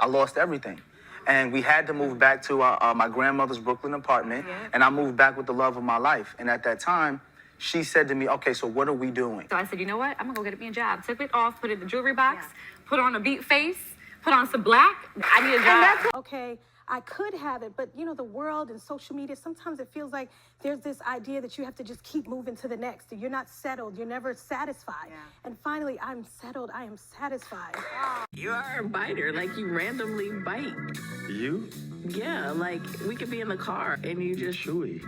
I lost everything. And we had to move back to my grandmother's Brooklyn apartment, and I moved back with the love of my life. And at that time, she said to me, okay, so what are we doing? So I said, you know what? I'm gonna go get me a job. Took it off, put it in the jewelry box, put on a beat face, put on some black. I need a job. Okay, I could have it, but you know, the world and social media, sometimes it feels like there's this idea that you have to just keep moving to the next. You're not settled, you're never satisfied. Yeah. And finally, I'm settled, I am satisfied. You are a biter, like you randomly bite. You? Yeah, like we could be in the car and you just... Chewy.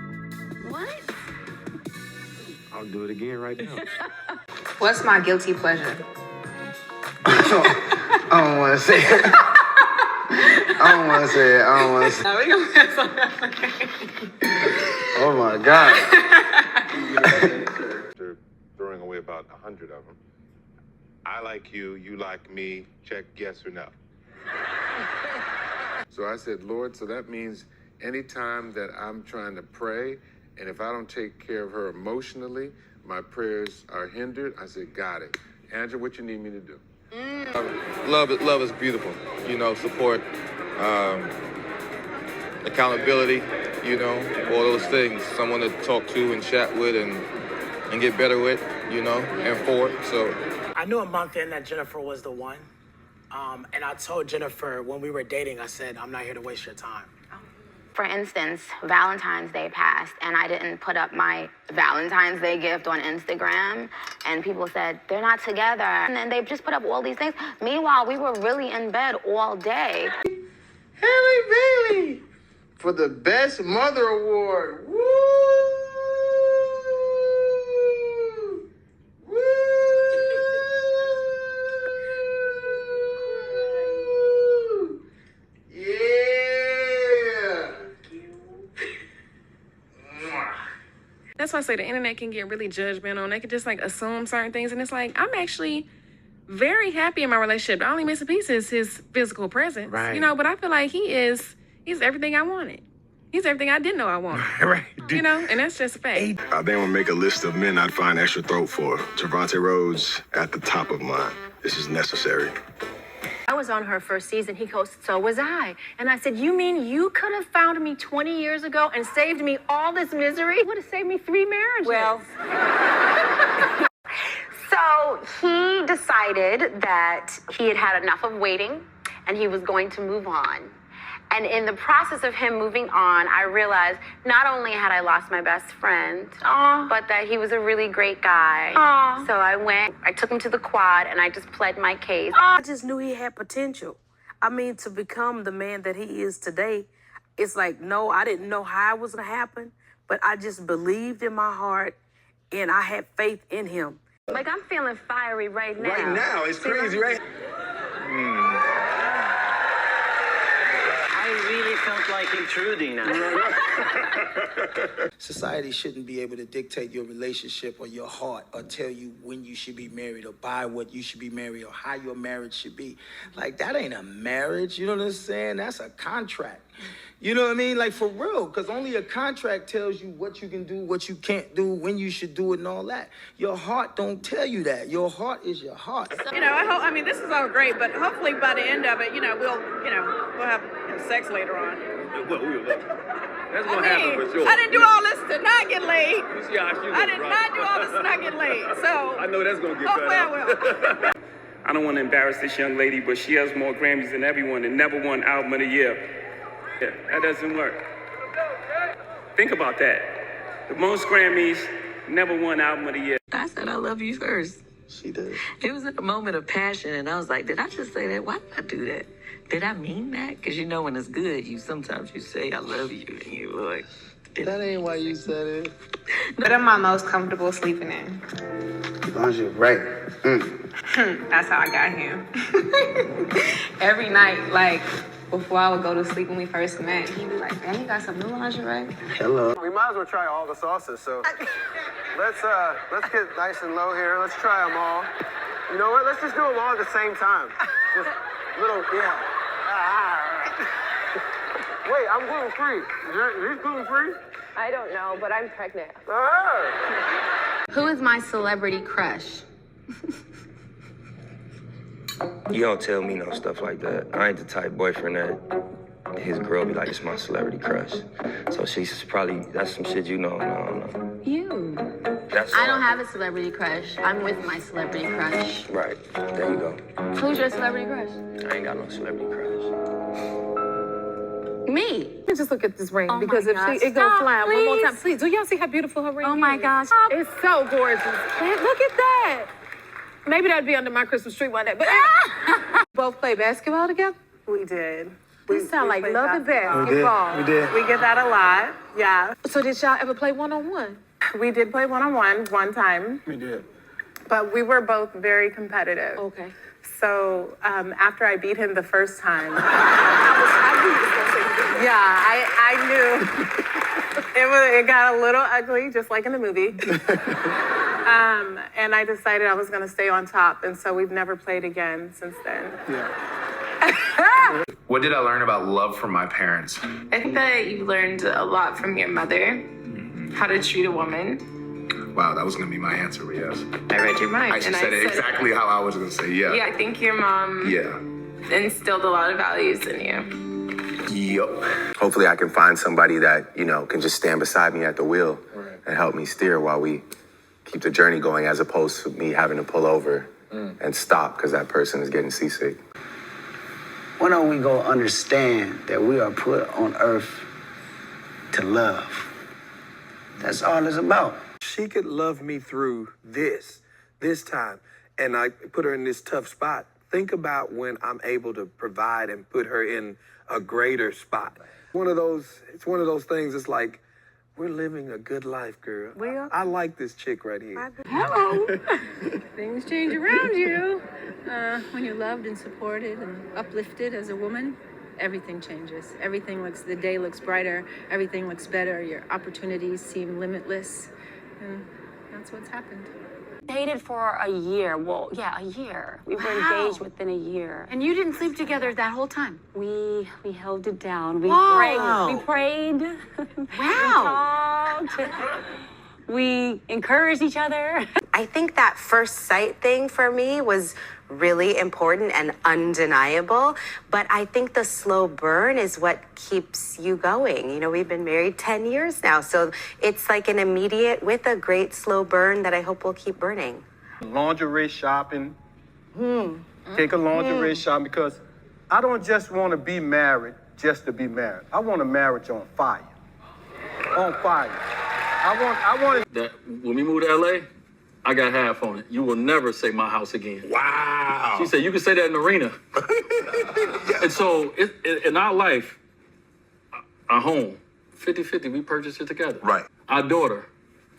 What? I'll do it again right now. What's my guilty pleasure? I don't want to say it. I don't want to say it. I don't want to say it. No, we gonna pass on that. Oh my God. After throwing away about 100 of them, I like you, you like me, check yes or no. So I said, Lord, so that means anytime that I'm trying to pray, and if I don't take care of her emotionally, my prayers are hindered. I said, got it. Andrew, what you need me to do? Love is beautiful. You know, support, accountability, you know, all those things. Someone to talk to and chat with and get better with, you know, and for. So I knew a month in that Jennifer was the one. And I told Jennifer when we were dating, I said, I'm not here to waste your time. For instance, Valentine's Day passed and I didn't put up my Valentine's Day gift on Instagram, and people said, they're not together. And then they just put up all these things. Meanwhile, we were really in bed all day. Haley Bailey for the Best Mother Award. Woo! Woo! Yeah! That's why I say the internet can get really judgmental, and they can just like assume certain things. And it's like, I'm actually very happy in my relationship. The only missing piece is his physical presence, Right. you know, but I feel like he's everything I wanted. He's everything I didn't know I wanted. Right. You know, and that's just a fact. I think I'm gonna make a list of men I'd find extra throat for. Javante Rhodes at the top of mine. This is necessary. I was on her first season. He goes, so was I. And I said, you mean you could have found me 20 years ago and saved me all this misery? It would have saved me 3 marriages. Well, so he decided that he had had enough of waiting and he was going to move on. And in the process of him moving on, I realized not only had I lost my best friend, but that he was a really great guy. So I took him to the quad and I just pled my case. I just knew he had potential. I mean, to become the man that he is today, it's like, no, I didn't know how it was going to happen, but I just believed in my heart and I had faith in him. Like, I'm feeling fiery right now. Right now, it's crazy, right? I really felt like intruding now. Society shouldn't be able to dictate your relationship or your heart or tell you when you should be married or by what you should be married or how your marriage should be. Like, that ain't a marriage, you know what I'm saying? That's a contract. You know what I mean? Like, for real, because only a contract tells you what you can do, what you can't do, when you should do it and all that. Your heart don't tell you that. Your heart is your heart. You know, I mean, this is all great, but hopefully by the end of it, we'll have sex later on. That's gonna happen for sure. I didn't do all this to not get laid. You see how she I did not do all this to not get laid. So I know that's gonna get hopefully I will. I don't want to embarrass this young lady, but she has more Grammys than everyone and never won Album of the Year. Yeah, that doesn't work. Think about that. The most Grammys, never won Album of the Year. I said I love you first. She did. It was a moment of passion, and I was like, did I just say that? Why did I do that? Did I mean that? Because you know when it's good, sometimes you say I love you, and you're like... That ain't why you said it. What am I most comfortable sleeping in? Lingerie. That's how I got him. Every night, like, before I would go to sleep when we first met, he'd be like, man, you got some new lingerie? Hello. We might as well try all the sauces, so let's get nice and low here. Let's try them all. You know what? Let's just do them all at the same time. Just little, yeah. Wait, I'm gluten-free. Is these gluten-free? I don't know, but I'm pregnant. Who is my celebrity crush? You don't tell me no stuff like that. I ain't the type boyfriend that his girl be like, it's my celebrity crush. So she's probably, that's some shit you know, and I don't know. You. That's I don't have a celebrity crush. I'm with my celebrity crush. Right, there you go. Who's your celebrity crush? I ain't got no celebrity crush. Me. Let me just look at this ring Oh because my if gosh. it goes Stop, flying one more please. time, please. Do y'all see how beautiful her ring is? Oh my gosh. It's so gorgeous. Look at that. Maybe that'd be under my Christmas tree one day. But both play basketball together? We did. We sound like played love and basketball. basketball. We get that a lot. Yeah. So did y'all ever play one-on-one? We did play one-on-one one time, We did. but we were both very competitive. Okay. So after I beat him the first time, I knew it got a little ugly, just like in the movie. And I decided I was going to stay on top, and so we've never played again since then. What did I learn about love from my parents? I think that you learned a lot from your mother, how to treat a woman. Wow, that was going to be my answer, but yes. I read your mind. I and said it exactly how I was going to say, yeah. Yeah, I think your mom instilled a lot of values in you. Yep. Hopefully I can find somebody that, you know, can just stand beside me at the wheel and help me steer while we keep the journey going, as opposed to me having to pull over and stop because that person is getting seasick. When are we going to understand that we are put on earth to love? That's all it's about. She could love me through this time, and I put her in this tough spot. Think about when I'm able to provide and put her in a greater spot. It's one of those things. It's like, we're living a good life, girl. Well, I like this chick right here. Hello. Things change around you. When you're loved and supported and uplifted as a woman, everything changes. The day looks brighter, everything looks better, your opportunities seem limitless, and that's what's happened. Dated for a year. Well, yeah, a year. We were engaged within a year. And you didn't sleep together that whole time? We held it down. We Wow. prayed. Wow. We talked. We encouraged each other. I think that first sight thing for me was really important and undeniable, but I think the slow burn is what keeps you going. You know, we've been married 10 years now, so it's like an immediate with a great slow burn that I hope will keep burning. Lingerie shopping. Take a lingerie shopping because I don't just want to be married just to be married. I want a marriage on fire. On fire. I want that when we moved to LA, I got half on it. You will never say my house again. Wow. She said, you can say that in the arena. And so in our life, our home, 50-50, we purchased it together. Right. Our daughter,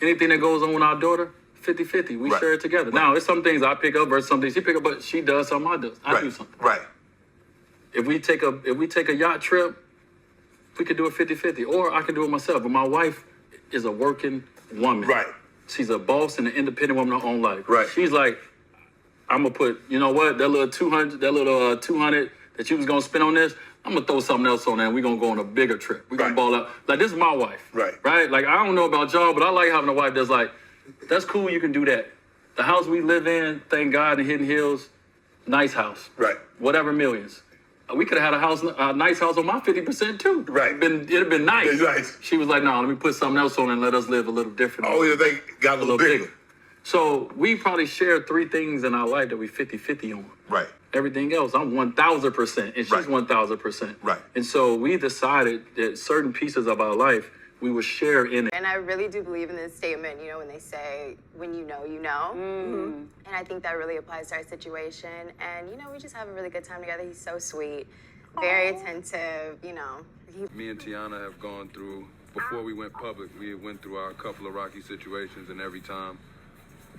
anything that goes on with our daughter, 50-50, we share it together. Right. Now, it's some things I pick up versus some things she pick up, but she does something I do something. Right. If we take a yacht trip, we could do it 50-50, or I can do it myself. But my wife is a working woman. Right. She's a boss and an independent woman in her own life. Right. She's like, I'm gonna put, you know what, that little 200 that you was gonna spend on this, I'm gonna throw something else on there and we're gonna go on a bigger trip. We're gonna ball out. Like, this is my wife. Right. Right? Like, I don't know about y'all, but I like having a wife that's like, that's cool, you can do that. The house we live in, thank God, in Hidden Hills, nice house. Right. Whatever millions. We could have had a nice house on my 50% too. Right. It'd have been nice. It's nice. She was like, no, let me put something else on and let us live a little different. Oh, yeah, they got a little bigger. So we probably share 3 things in our life that we 50-50 on. Right. Everything else, I'm 1,000%, and she's 1,000%. Right. And so we decided that certain pieces of our life, we would share in it. And I really do believe in this statement, you know, when they say, when you know, you know. Mm-hmm. And I think that really applies to our situation. And, you know, we just have a really good time together. He's so sweet, very attentive, you know. Me and Tiana have gone through, before we went public, we went through our couple of rocky situations, and every time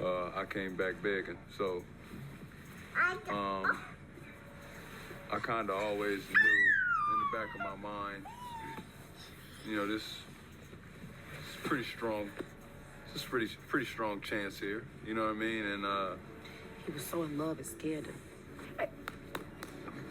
I came back begging. So I kind of always knew in the back of my mind, you know, this is pretty strong. This is pretty strong chance here. You know what I mean? And He was so in love, it scared him.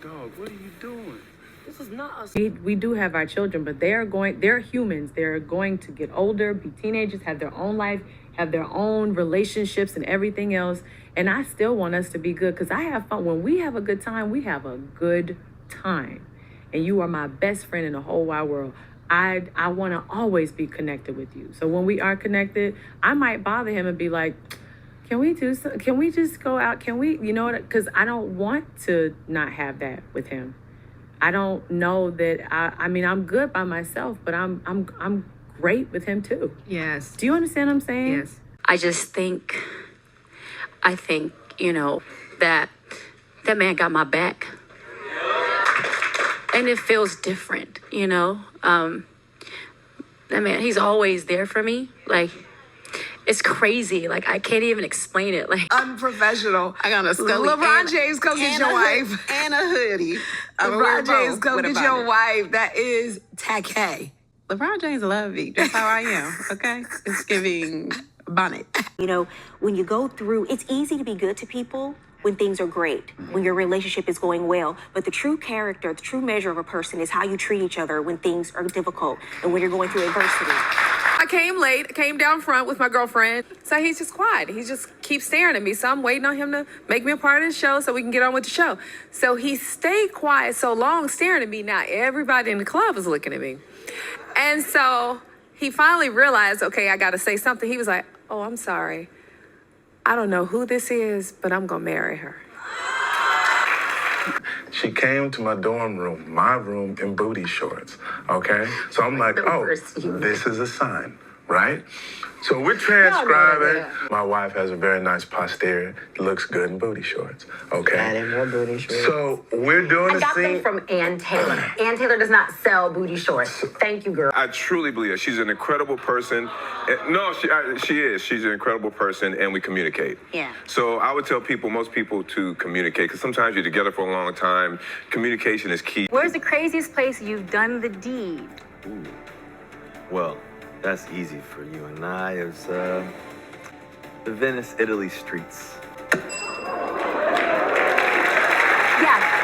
dog, what are you doing? This is not us. We do have our children, but they're humans. They're going to get older, be teenagers, have their own life, have their own relationships and everything else. And I still want us to be good because I have fun. When we have a good time, we have a good time. And you are my best friend in the whole wide world. I want to always be connected with you. So when we are connected, I might bother him and be like, can we just go out? Can we, you know what? Because I don't want to not have that with him. I don't know that I mean, I'm good by myself, but I'm great with him too. Yes. Do you understand what I'm saying? Yes. I think, you know, that man got my back. And it feels different, you know? That man, he's always there for me. Like, it's crazy. Like, I can't even explain it. Like, Unprofessional. I got a Scully. LeBron James, go get your wife. And a hoodie. LeBron James, go get your wife. That is tacky. LeBron James love me. That's how I am, okay? It's giving bonnet. You know, when you go through, it's easy to be good to people when things are great, when your relationship is going well. But the true character, the true measure of a person is how you treat each other when things are difficult and when you're going through adversity. I came late, came down front with my girlfriend. So he's just quiet. He just keeps staring at me. So I'm waiting on him to make me a part of the show so we can get on with the show. So he stayed quiet so long, staring at me. Now everybody in the club is looking at me. And so he finally realized, okay, I got to say something. He was like, oh, I'm sorry. I don't know who this is, but I'm gonna marry her. She came to my dorm room, my room, in booty shorts, okay? So I'm like, oh, this is a sign, right? So we're transcribing. My wife has a very nice posterior, looks good in booty shorts, okay? Adding more booty shorts. So we're doing I a got them scene. from Ann Taylor. Ann Taylor does not sell booty shorts. Thank you, girl. I truly believe that she's an incredible person. No, she is. She's an incredible person, and we communicate. Yeah. So I would tell most people to communicate, because sometimes you're together for a long time. Communication is key. Where's the craziest place you've done the deed? Ooh. Well, that's easy for you and I. It was the Venice, Italy streets. Yeah.